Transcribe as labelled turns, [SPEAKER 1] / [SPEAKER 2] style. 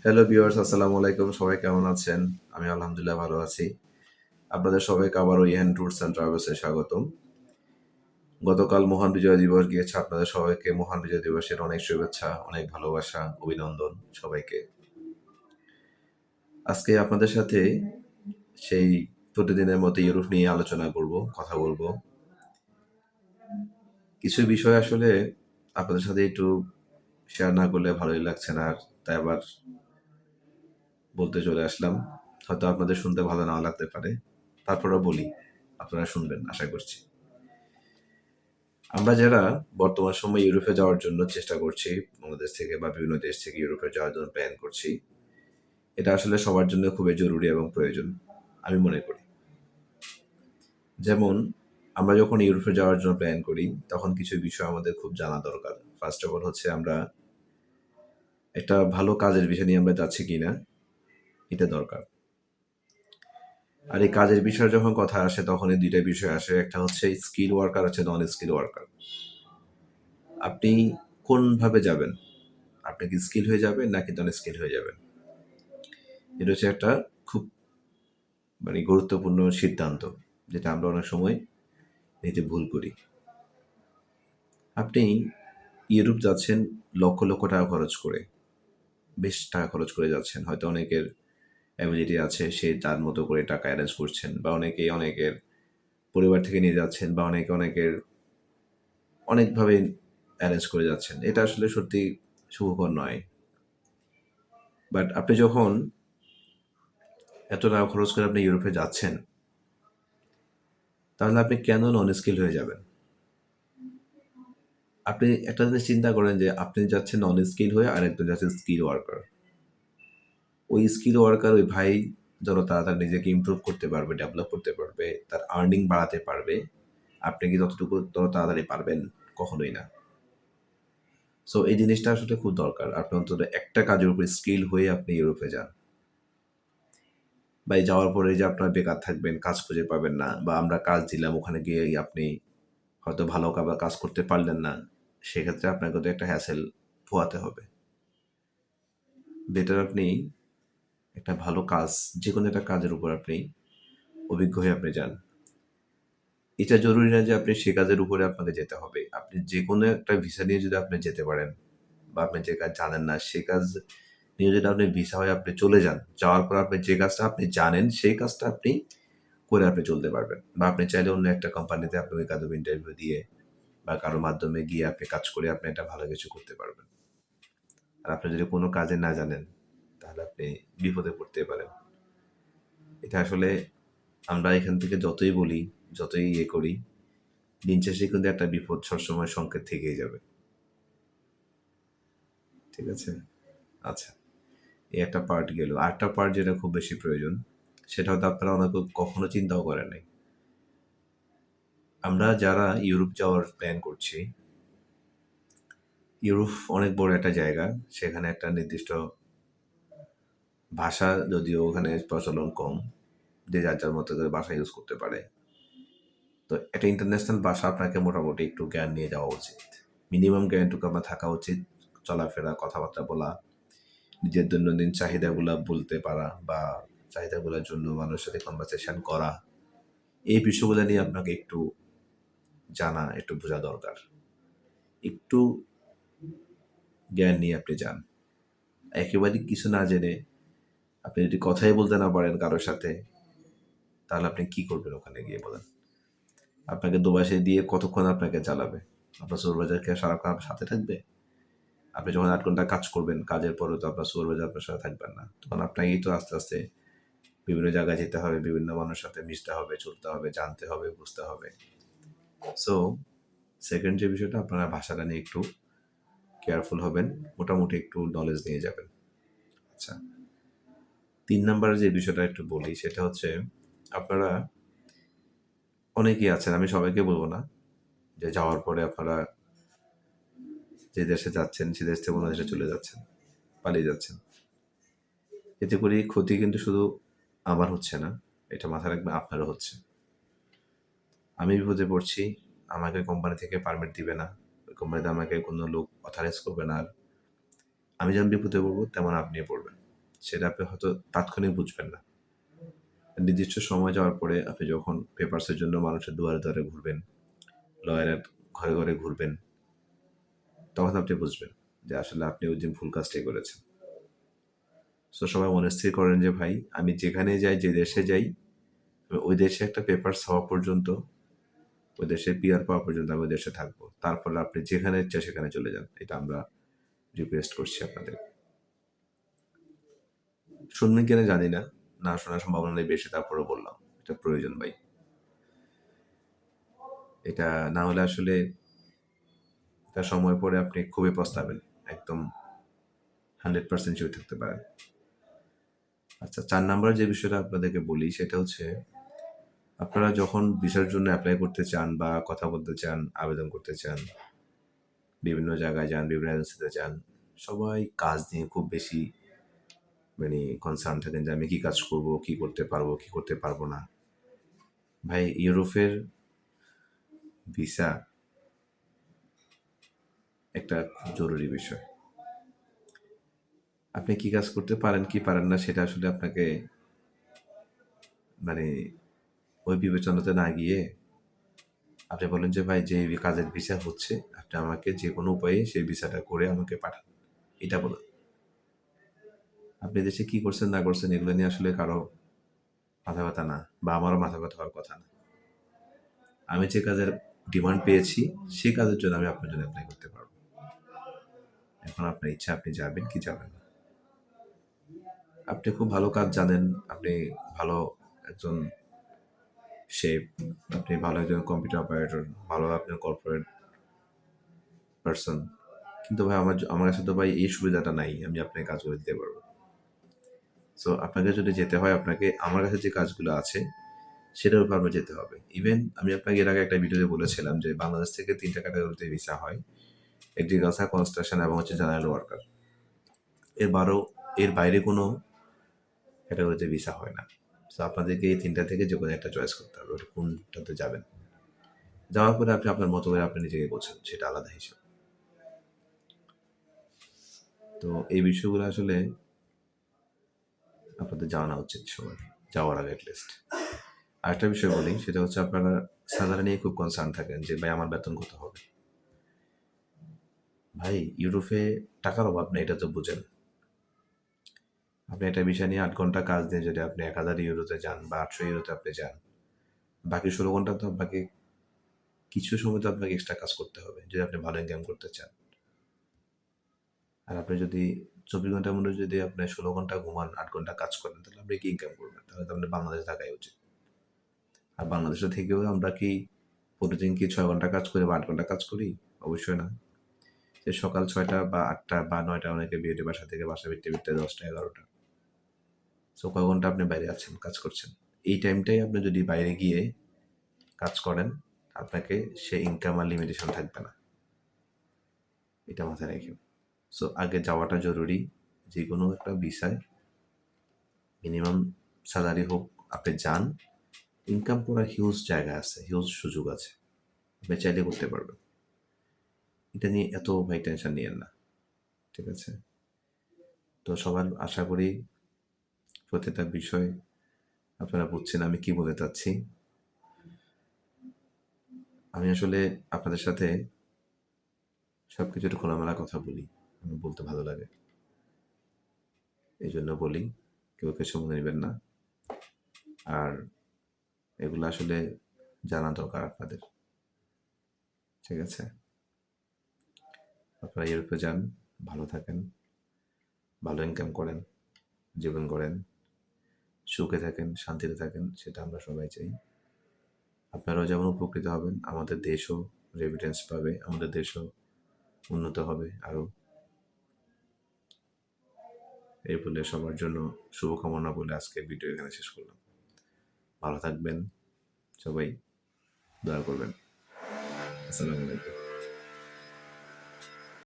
[SPEAKER 1] Hello viewers, আসসালামু আলাইকুম। সবাই কেমন আছেন? আমি আলহামদুলিল্লাহ ভালো আছি। আপনাদের সবাইকে আবারও ইহান ট্যুরস অ্যান্ড ট্রাভেলসে স্বাগতম। গতকাল মহান বিজয় দিবস গিয়েছে। আপনাদের সবাইকে মহান বিজয় দিবসের অনেক শুভেচ্ছা, অনেক ভালোবাসা, অভিনন্দন সবাইকে। আজকে আপনাদের সাথে সেই প্রতিদিনের মতো ইউরোপ নিয়ে আলোচনা করব, কথা বলবো। কিছু বিষয় আসলে আপনাদের সাথে একটু শেয়ার না করলে ভালোই লাগছে না, আর তাই আবার বলতে চলে আসলাম। হয়তো আপনাদের শুনতে ভালো নাও লাগতে পারে, তারপরেও বলি, আপনারা শুনবেন আশা করছি। আমরা যারা বর্তমান সময়ে ইউরোপে যাওয়ার জন্য চেষ্টা করছি, বাংলাদেশ থেকে বা বিভিন্ন দেশ থেকে ইউরোপে যাওয়ার জন্য প্ল্যান করছি, এটা আসলে সবার জন্য খুবই জরুরি এবং প্রয়োজন আমি মনে করি। যেমন আমরা যখন ইউরোপে যাওয়ার জন্য প্ল্যান করি তখন কিছু বিষয় আমাদের খুব জানা দরকার। ফার্স্ট অফ অল হচ্ছে আমরা একটা ভালো কাজের বিষয় নিয়ে আমরা যাচ্ছি কিনা, এটা দরকার। আর এই কাজের বিষয়ে যখন কথা আসে তখন এই দুইটা বিষয় আসে, একটা হচ্ছে স্কিল ওয়ার্কার, হচ্ছে নন স্কিল ওয়ার্কার। আপনি কোনভাবে যাবেন? আপনি কি স্কিল হয়ে যাবেন নাকি নন স্কিল হয়ে যাবেন? এটা হচ্ছে একটা খুব গুরুত্বপূর্ণ সিদ্ধান্ত, যেটা আমরা অনেক সময় নিতে ভুল করি। আপনি ইউরোপ যাচ্ছেন লক্ষ লক্ষ টাকা খরচ করে, বেশ টাকা খরচ করে যাচ্ছেন। হয়তো অনেকের অ্যাবিলিটি আছে, সে তার মতো করে টাকা অ্যারেঞ্জ করছেন, বা অনেকের পরিবার থেকে নিয়ে যাচ্ছেন, বা অনেকের অনেকভাবে অ্যারেঞ্জ করে যাচ্ছেন। এটা আসলে সত্যি শুভকর নয়। বাট আপনি যখন এত টাকা খরচ করে আপনি ইউরোপে যাচ্ছেন, তাহলে আপনি কেন নন স্কিল হয়ে যাবেন? আপনি একটা জিনিস চিন্তা করেন যে আপনি যাচ্ছেন নন স্কিল হয়ে, আর একজন যাচ্ছেন স্কিল ওয়ার্কার। ওই স্কিল ওয়ার্কার, ওই ভাই যত তাড়াতাড়ি নিজেকে ইমপ্রুভ করতে পারবে, ডেভেলপ করতে পারবে, তার আর্নিং বাড়াতে পারবে, আপনি কি তত তাড়াতাড়ি পারবেন? কখনোই না। সো এই জিনিসটা আসলে খুব দরকার। আপনি অন্তত একটা কাজের উপর স্কিল হয়ে আপনি ইউরোপে যান। বা এই যাওয়ার পরে যে আপনার বেকার থাকবেন, কাজ খুঁজে পাবেন না, বা আমরা কাজ দিলাম, ওখানে গিয়ে আপনি হয়তো ভালো কাজ করতে পারলেন না, সেক্ষেত্রে আপনাকে তো একটা হ্যাসেল পোহাতে হবে। বেটার আপনি একটা ভালো কাজ, যে কোনো একটা কাজের উপর আপনি অভিজ্ঞ হয়ে আপনি যান। এটা জরুরি না যে আপনি সে কাজের উপরে আপনাকে যেতে হবে। আপনি যে কোনো একটা ভিসা নিয়ে যদি আপনি যেতে পারেন, বা আপনি যে কাজ জানেন না সে কাজ নিয়ে যদি আপনি ভিসা হয়ে আপনি চলে যান, যাওয়ার পর আপনি যে কাজটা আপনি জানেন সেই কাজটা আপনি করে আপনি চলতে পারবেন। বা আপনি চাইলে অন্য একটা কোম্পানিতে আপনি ওই কাজের ইন্টারভিউ দিয়ে বা কারো মাধ্যমে গিয়ে আপনি কাজ করে আপনি একটা ভালো কিছু করতে পারবেন। আর আপনি যদি কোনো কাজে না জানেন, তাহলে আপনি বিপদে পড়তে পারেন। এটা আসলে আমরা এখান থেকে যতই বলি, যতই ইয়ে করি, দিন শেষে কিন্তু একটা বিপদ সবসময় সংকেত থেকেই যাবে। ঠিক আছে? আচ্ছা, এই একটা পার্ট গেল। আরেকটা পার্ট যেটা খুব বেশি প্রয়োজন, সেটা হয়তো আপনারা অনেকে কখনো চিন্তাও করেন নাই। আমরা যারা ইউরোপ যাওয়ার প্ল্যান করছি, ইউরোপ অনেক বড় একটা জায়গা। সেখানে একটা নির্দিষ্ট ভাষা, যদিও ওখানে প্রচলন কম, যে যার মতো করে ভাষা ইউজ করতে পারে। তো একটা ইন্টারন্যাশনাল ভাষা আপনাকে মোটামুটি একটু জ্ঞান নিয়ে যাওয়া উচিত। মিনিমাম জ্ঞানটুকু আপনার থাকা উচিত। চলাফেরা, কথাবার্তা বলা, নিজের দৈনন্দিন চাহিদাগুলা বলতে পারা, বা চাহিদাগুলোর জন্য মানুষের সাথে কনভারসেশন করা, এই বিষয়গুলো নিয়ে আপনাকে একটু জানা, একটু বোঝা দরকার। একটু জ্ঞান নিয়ে আপনি যান। একেবারেই কিছু না জেনে আপনি যদি কথাই বলতে না পারেন কারোর সাথে, তাহলে আপনি কি করবেন ওখানে গিয়ে বলেন? আপনাকে দুবাসে দিয়ে কতক্ষণ আপনাকে চালাবে? আপনার সুপারভাইজার কি সারাক্ষণ আপনার সাথে থাকবে? আপনি যখন ৮ ঘন্টা কাজ করবেন, কাজের পরেও তো আপনার সুপারভাইজার আপনার সাথে থাকবেন না। তখন আপনাকেই তো আস্তে, আস্তে বিভিন্ন জায়গায় যেতে হবে, বিভিন্ন মানুষের সাথে মিশতে হবে, চলতে হবে, জানতে হবে, বুঝতে হবে। সো সেকেন্ড যে বিষয়টা, আপনারা ভাষাটা নিয়ে একটু কেয়ারফুল হবেন। মোটামুটি একটু নলেজ নিয়ে যাবেন। আচ্ছা। ৩ নাম্বারে যে বিষয়টা একটু বলি, সেটা হচ্ছে আপনারা অনেকেই আছেন, আমি সবাইকে বলব না, যে যাওয়ার পরে আপনারা যে দেশে যাচ্ছেন সে দেশ থেকে অন্য দেশে চলে যাচ্ছেন, পালিয়ে যাচ্ছেন। এতে করে ক্ষতি কিন্তু শুধু আমার হচ্ছে না, এটা মাথায় রাখবেন, আপনারও হচ্ছে। আমি বিপদে পড়ছি, আমাকে কোম্পানি থেকে পারমিট দিবে না, ওই কোম্পানিতে আমাকে কোনো লোক অথরাইজ করবে না। আর আমি যেমন বিপদে পড়বো তেমন আপনিও পড়বেন। সেটা আপনি হয়তো তাৎক্ষণিক বুঝবেন না। নির্দিষ্ট সময় যাওয়ার পরে আপনি যখন পেপারসের জন্য মানুষের দুয়ারে দুয়ারে ঘুরবেন, লয়ারের ঘরে ঘরে ঘুরবেন, তখন আপনি বুঝবেন যে আসলে আপনি ওই দিন ভুল কাজটাই করেছেন। সো সবাই মনস্থির করেন যে ভাই আমি যেখানে যাই, যে দেশে যাই, ওই দেশে একটা পেপারস হওয়া পর্যন্ত, ওই দেশের পিআর পাওয়া পর্যন্ত আমি ওই দেশে থাকবো। তারপরে আপনি যেখানে ইচ্ছা সেখানে চলে যান। এটা আমরা রিকোয়েস্ট করছি আপনাদের। শুনবেন কিনা জানি না, না শোনার সম্ভাবনা নেই বেশি, তারপরেও বললাম এটা প্রয়োজন ভাই। এটা না হলে আসলে একটা সময় পরে আপনি খুবই পস্তাবেন, একদম 100% শিওর থাকতে পারেন। আচ্ছা, 4 নাম্বার যে বিষয়টা আপনাদেরকে বলি সেটা হচ্ছে, আপনারা যখন ভিসার জন্য অ্যাপ্লাই করতে চান বা কথা বলতে চান, আবেদন করতে চান, বিভিন্ন জায়গায় যান, বিভিন্ন এজেন্সিতে যান, সবাই কাজ নিয়ে খুব বেশি কনসার্ন থাকেন যে আমি কি কাজ করব, কি করতে পারবো, কি করতে পারবো না। ভাই ইউরোপের ভিসা একটা খুব জরুরি বিষয়। আপনি কি কাজ করতে পারেন কি পারেন না সেটা আসলে আপনাকে মানে ওই বিবেচনাতে না গিয়ে আপনি বলেন যে ভাই যে কাজের ভিসা হচ্ছে আপনি আমাকে যে কোনো উপায়ে সেই ভিসাটা করে আমাকে পাঠান, এটা বলুন। আপনি দেশে কি করছেন না করছেন এগুলো নিয়ে আসলে কারো মাথা ব্যথা না, বা আমারও মাথা ব্যথা হওয়ার কথা না। আমি যে কাজের ডিমান্ড পেয়েছি সেই কাজের জন্য আমি আপনার জন্য অ্যাপ্লাই করতে পারবো। এখন আপনার ইচ্ছা আপনি যাবেন কি যাবেন না। আপনি খুব ভালো কাজ জানেন, আপনি ভালো একজন শেফ, আপনি ভালো একজন কম্পিউটার অপারেটর, ভালো আপনার কর্পোরেট পারসন, কিন্তু ভাই আমার কাছে তো ভাই এই সুবিধাটা নাই আমি আপনাকে কাজ করে দিতে পারবো। সো আপনাকে যদি যেতে হয়, আপনাকে আমার কাছে যে কাজগুলো আছে সেটার উপর আপনার যেতে হবে। ইভেন আমি আপনাকে এর আগে একটা ভিডিওতে বলেছিলাম যে বাংলাদেশ থেকে 3টা ক্যাটাগরিতে ভিসা হয়: এগ্রিকালচার, কনস্ট্রাকশন এবং হচ্ছে জেনারেল ওয়ার্কার। এর বাইরে কোনো ক্যাটাগরিতে ভিসা হয় না। সো আপনাদেরকে এই 3টা থেকে যে কোনো একটা চয়েস করতে হবে, ওটা কোনটাতে যাবেন। যাওয়ার পরে আপনি আপনার মতো করে আপনি নিজেকে গোছান, সেটা আলাদা হিসাব। তো এই বিষয়গুলো আসলে আপনাদের জানা উচিত সবার, যাওয়ার আগে অ্যাটলিস্ট। আরেকটা বিষয় বলি, সেটা হচ্ছে আপনারা স্যালারি নিয়ে খুব কনসার্ন থাকেন যে ভাই আমার বেতন কত হবে। ভাই ইউরোপে টাকার অভাব নেই, এটা তো বুঝেন। আপনি একটা বিষয় নিয়ে 8 ঘন্টা কাজ দিয়ে যদি আপনি 1000 ইউরোতে যান বা 800 ইউরোতে আপনি যান, বাকি 16 ঘন্টা তো আপনাকে কিছু সময় তো আপনাকে এক্সট্রা কাজ করতে হবে যদি আপনি ভালো ইনকাম করতে চান। আর আপনি যদি 24 ঘন্টার মধ্যে যদি আপনি 16 ঘন্টা ঘুমান, 8 ঘন্টা কাজ করেন, তাহলে আপনি কি ইনকাম করবেন? তাহলে তো আপনি বাংলাদেশে থাকাই উচিত। আর বাংলাদেশে থেকেও আমরা কি প্রতিদিন কি 6 ঘন্টা কাজ করি বা 8 ঘন্টা কাজ করি? অবশ্যই না। যে সকাল 6টা বা 8টা বা 9টা অনেকে বিয়েতে বাসা থেকে বাসা ফিরতে ফিরতে 10টা 11টা। সো কয় ঘন্টা আপনি বাইরে আছেন, কাজ করছেন। এই টাইমটাই আপনি যদি বাইরে গিয়ে কাজ করেন, আপনাকে সে ইনকাম আর লিমিটেশন থাকবে না। এটা মাথায় রাখেন। সো আগে যাওয়াটা জরুরি। যে কোনো একটা ভিসায় মিনিমাম স্যালারি হোক, আপনি যান। ইনকাম করার হিউজ জায়গা আছে, হিউজ সুযোগ আছে, আপনি চাইলে করতে পারবেন। এটা নিয়ে এত ভাই টেনশন নিয়েন না, ঠিক আছে? তো সবার আশা করি প্রত্যেকটা বিষয় আপনারা বুঝছেন আমি কি বলতে চাচ্ছি। আমি আসলে আপনাদের সাথে সব কিছুর খোলামেলা কথা বলি, আমার বলতে ভালো লাগে, এই জন্য বলি, কেউ কিছু মনে নেবেন না। আর এগুলো আসলে জানা দরকার আপনাদের, ঠিক আছে? আপনারা ইউরোপে যান, ভালো থাকেন, ভালো ইনকাম করেন, জীবন গড়েন, সুখে থাকেন, শান্তিতে থাকেন, সেটা আমরা সবাই চাই। আপনারাও যেমন উপকৃত হবেন, আমাদের দেশও রেমিটেন্স পাবে, আমাদের দেশও উন্নত হবে আরও। এই বলে সবার জন্য শুভকামনা বলে আজকে ভিডিও এখানে শেষ করলাম। ভালো থাকবেন সবাই, দোয়া করবেন। আসসালামু আলাইকুম।